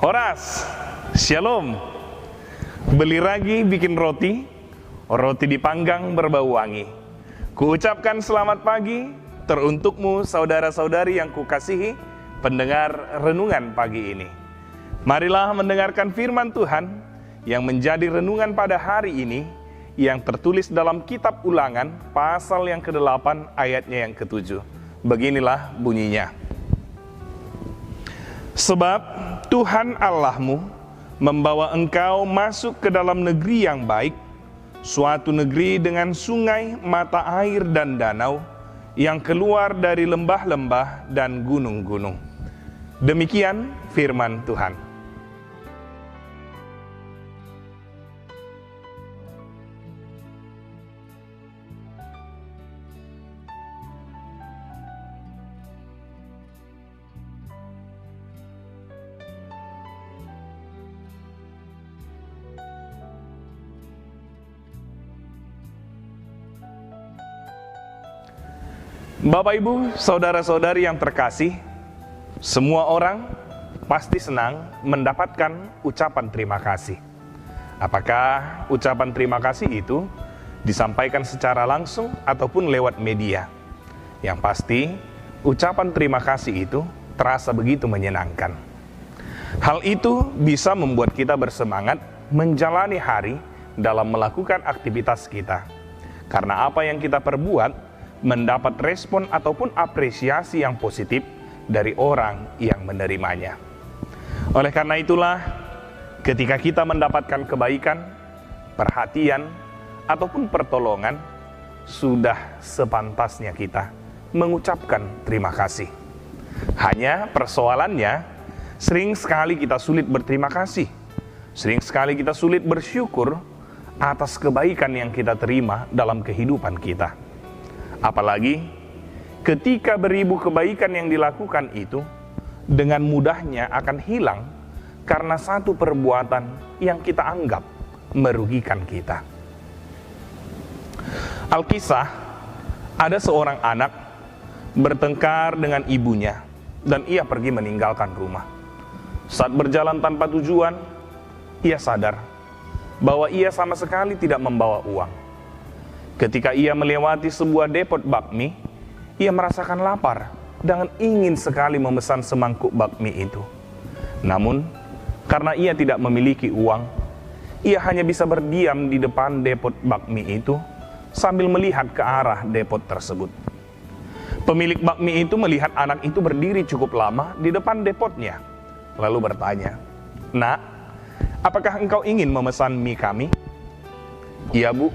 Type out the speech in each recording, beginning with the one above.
Horas, shalom. Beli ragi bikin roti, roti dipanggang berbau wangi. Kuucapkan selamat pagi teruntukmu saudara-saudari yang kukasihi, pendengar renungan pagi ini. Marilah mendengarkan firman Tuhan yang menjadi renungan pada hari ini, yang tertulis dalam kitab Ulangan pasal yang ke-8 ayatnya yang ke-7. Beginilah bunyinya. Sebab Tuhan Allahmu membawa engkau masuk ke dalam negeri yang baik, suatu negeri dengan sungai, mata air dan danau, yang keluar dari lembah-lembah dan gunung-gunung. Demikian firman Tuhan. Bapak Ibu, saudara-saudari yang terkasih, semua orang pasti senang mendapatkan ucapan terima kasih. Apakah ucapan terima kasih itu disampaikan secara langsung ataupun lewat media? Yang pasti, ucapan terima kasih itu terasa begitu menyenangkan. Hal itu bisa membuat kita bersemangat menjalani hari dalam melakukan aktivitas kita. Karena apa yang kita perbuat mendapat respon ataupun apresiasi yang positif dari orang yang menerimanya. Oleh karena itulah, ketika kita mendapatkan kebaikan, perhatian, ataupun pertolongan, sudah sepantasnya kita mengucapkan terima kasih. Hanya persoalannya, sering sekali kita sulit berterima kasih. Sering sekali kita sulit bersyukur atas kebaikan yang kita terima dalam kehidupan kita. Apalagi ketika beribu kebaikan yang dilakukan itu dengan mudahnya akan hilang karena satu perbuatan yang kita anggap merugikan kita. Alkisah, ada seorang anak bertengkar dengan ibunya dan ia pergi meninggalkan rumah. Saat berjalan tanpa tujuan, ia sadar bahwa ia sama sekali tidak membawa uang. Ketika ia melewati sebuah depot bakmi, ia merasakan lapar dan ingin sekali memesan semangkuk bakmi itu. Namun, karena ia tidak memiliki uang, ia hanya bisa berdiam di depan depot bakmi itu sambil melihat ke arah depot tersebut. Pemilik bakmi itu melihat anak itu berdiri cukup lama di depan depotnya, lalu bertanya, "Nak, apakah engkau ingin memesan mie kami?" "Iya, Bu,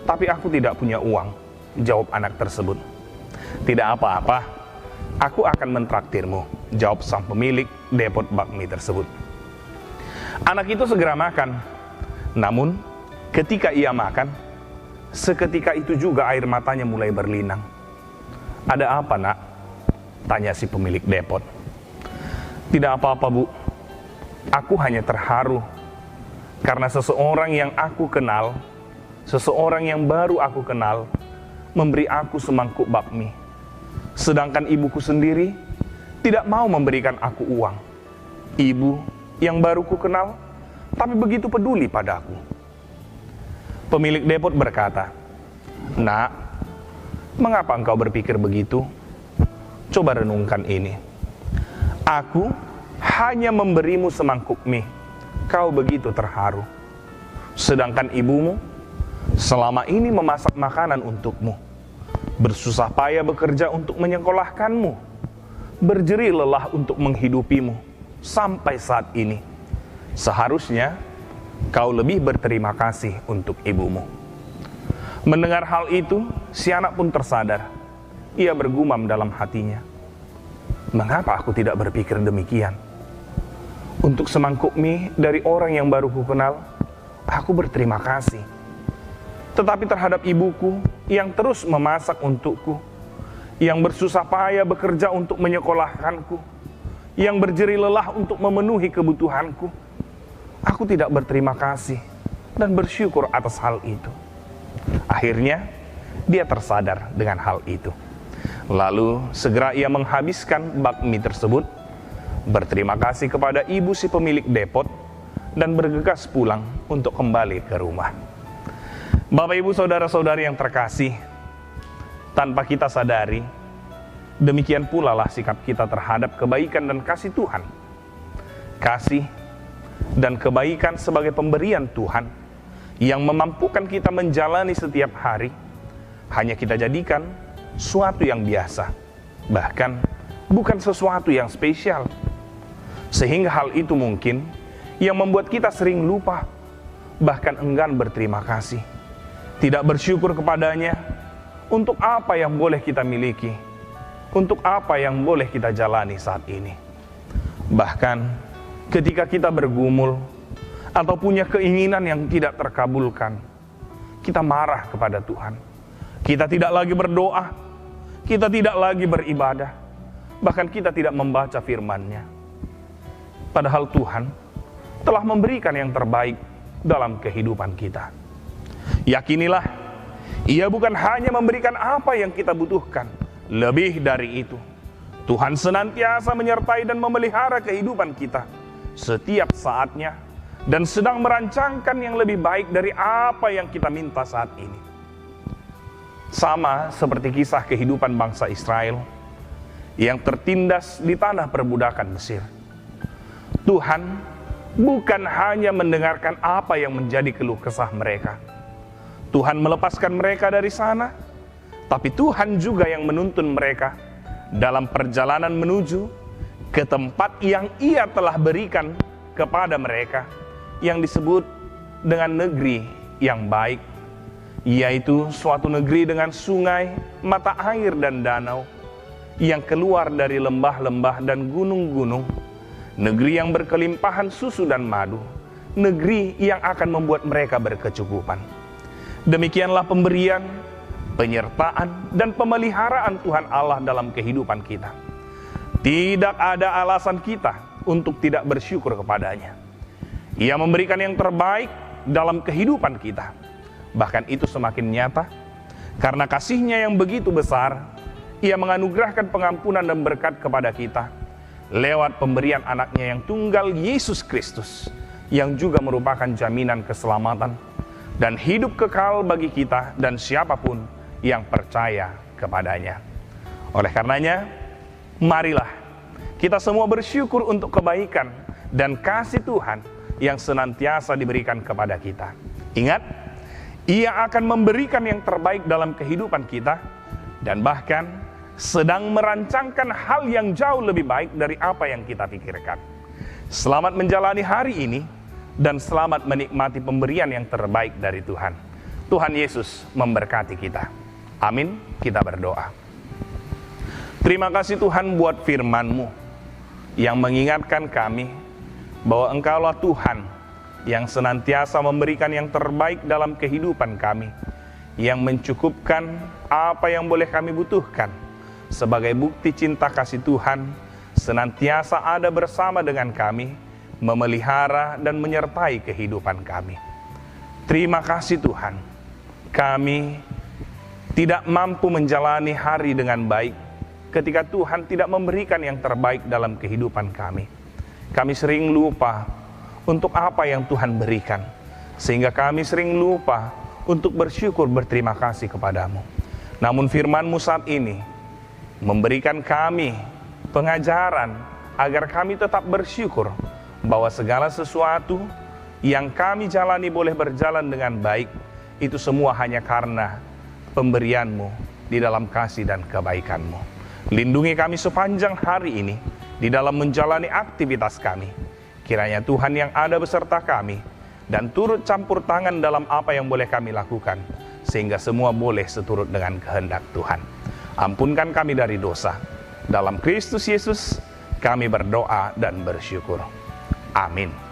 tapi aku tidak punya uang," jawab anak tersebut. "Tidak apa-apa, aku akan mentraktirmu," jawab sang pemilik depot bakmi tersebut. Anak itu segera makan. Namun, ketika ia makan, seketika itu juga air matanya mulai berlinang. "Ada apa, Nak?" tanya si pemilik depot. "Tidak apa-apa, Bu. Aku hanya terharu karena seseorang yang aku kenal, seseorang yang baru aku kenal, memberi aku semangkuk bakmi. Sedangkan ibuku sendiri tidak mau memberikan aku uang. Ibu yang baru ku kenal, tapi begitu peduli padaku." Pemilik depot berkata, "Nak, mengapa engkau berpikir begitu? Coba renungkan ini. Aku hanya memberimu semangkuk mie, kau begitu terharu. Sedangkan ibumu selama ini memasak makanan untukmu, bersusah payah bekerja untuk menyekolahkanmu, berjerih lelah untuk menghidupimu sampai saat ini. Seharusnya kau lebih berterima kasih untuk ibumu." Mendengar hal itu, si anak pun tersadar. Ia bergumam dalam hatinya, "Mengapa aku tidak berpikir demikian? Untuk semangkuk mie dari orang yang baru kukenal, aku berterima kasih. Tetapi terhadap ibuku yang terus memasak untukku, yang bersusah payah bekerja untuk menyekolahkanku, yang berjerih lelah untuk memenuhi kebutuhanku, aku tidak berterima kasih dan bersyukur atas hal itu." Akhirnya, dia tersadar dengan hal itu. Lalu segera ia menghabiskan bakmi tersebut, berterima kasih kepada ibu si pemilik depot, dan bergegas pulang untuk kembali ke rumah. Bapak, Ibu, saudara-saudari yang terkasih, tanpa kita sadari, demikian pula lah sikap kita terhadap kebaikan dan kasih Tuhan. Kasih dan kebaikan sebagai pemberian Tuhan yang memampukan kita menjalani setiap hari, hanya kita jadikan suatu yang biasa, bahkan bukan sesuatu yang spesial. Sehingga hal itu mungkin yang membuat kita sering lupa, bahkan enggan berterima kasih, tidak bersyukur kepadanya untuk apa yang boleh kita miliki, untuk apa yang boleh kita jalani saat ini. Bahkan ketika kita bergumul atau punya keinginan yang tidak terkabulkan, kita marah kepada Tuhan. Kita tidak lagi berdoa, kita tidak lagi beribadah, bahkan kita tidak membaca firman-Nya. Padahal Tuhan telah memberikan yang terbaik dalam kehidupan kita. Yakinilah, Ia bukan hanya memberikan apa yang kita butuhkan, lebih dari itu, Tuhan senantiasa menyertai dan memelihara kehidupan kita setiap saatnya, dan sedang merancangkan yang lebih baik dari apa yang kita minta saat ini. Sama seperti kisah kehidupan bangsa Israel yang tertindas di tanah perbudakan Mesir. Tuhan bukan hanya mendengarkan apa yang menjadi keluh kesah mereka. Tuhan melepaskan mereka dari sana, tapi Tuhan juga yang menuntun mereka dalam perjalanan menuju ke tempat yang Ia telah berikan kepada mereka, yang disebut dengan negeri yang baik, yaitu suatu negeri dengan sungai, mata air dan danau yang keluar dari lembah-lembah dan gunung-gunung, negeri yang berkelimpahan susu dan madu, negeri yang akan membuat mereka berkecukupan. Demikianlah pemberian, penyertaan, dan pemeliharaan Tuhan Allah dalam kehidupan kita. Tidak ada alasan kita untuk tidak bersyukur kepada-Nya. Ia memberikan yang terbaik dalam kehidupan kita. Bahkan itu semakin nyata karena kasih-Nya yang begitu besar. Ia menganugerahkan pengampunan dan berkat kepada kita lewat pemberian anaknya yang tunggal, Yesus Kristus, yang juga merupakan jaminan keselamatan dan hidup kekal bagi kita dan siapapun yang percaya kepadanya. Oleh karenanya, marilah kita semua bersyukur untuk kebaikan dan kasih Tuhan yang senantiasa diberikan kepada kita. Ingat, Ia akan memberikan yang terbaik dalam kehidupan kita, dan bahkan sedang merancangkan hal yang jauh lebih baik dari apa yang kita pikirkan. Selamat menjalani hari ini, dan selamat menikmati pemberian yang terbaik dari Tuhan. Tuhan Yesus memberkati kita. Amin. Kita berdoa. Terima kasih Tuhan buat firman-Mu yang mengingatkan kami bahwa Engkaulah Tuhan yang senantiasa memberikan yang terbaik dalam kehidupan kami, yang mencukupkan apa yang boleh kami butuhkan. Sebagai bukti cinta kasih Tuhan, senantiasa ada bersama dengan kami, memelihara dan menyertai kehidupan kami. Terima kasih Tuhan, kami tidak mampu menjalani hari dengan baik ketika Tuhan tidak memberikan yang terbaik dalam kehidupan kami. Kami sering lupa untuk apa yang Tuhan berikan, sehingga kami sering lupa untuk bersyukur berterima kasih kepada-Mu. Namun firman-Mu saat ini memberikan kami pengajaran agar kami tetap bersyukur bahwa segala sesuatu yang kami jalani boleh berjalan dengan baik, itu semua hanya karena pemberian-Mu di dalam kasih dan kebaikan-Mu. Lindungi kami sepanjang hari ini di dalam menjalani aktivitas kami. Kiranya Tuhan yang ada beserta kami dan turut campur tangan dalam apa yang boleh kami lakukan, sehingga semua boleh seturut dengan kehendak Tuhan. Ampunkan kami dari dosa. Dalam Kristus Yesus kami berdoa dan bersyukur. Amin.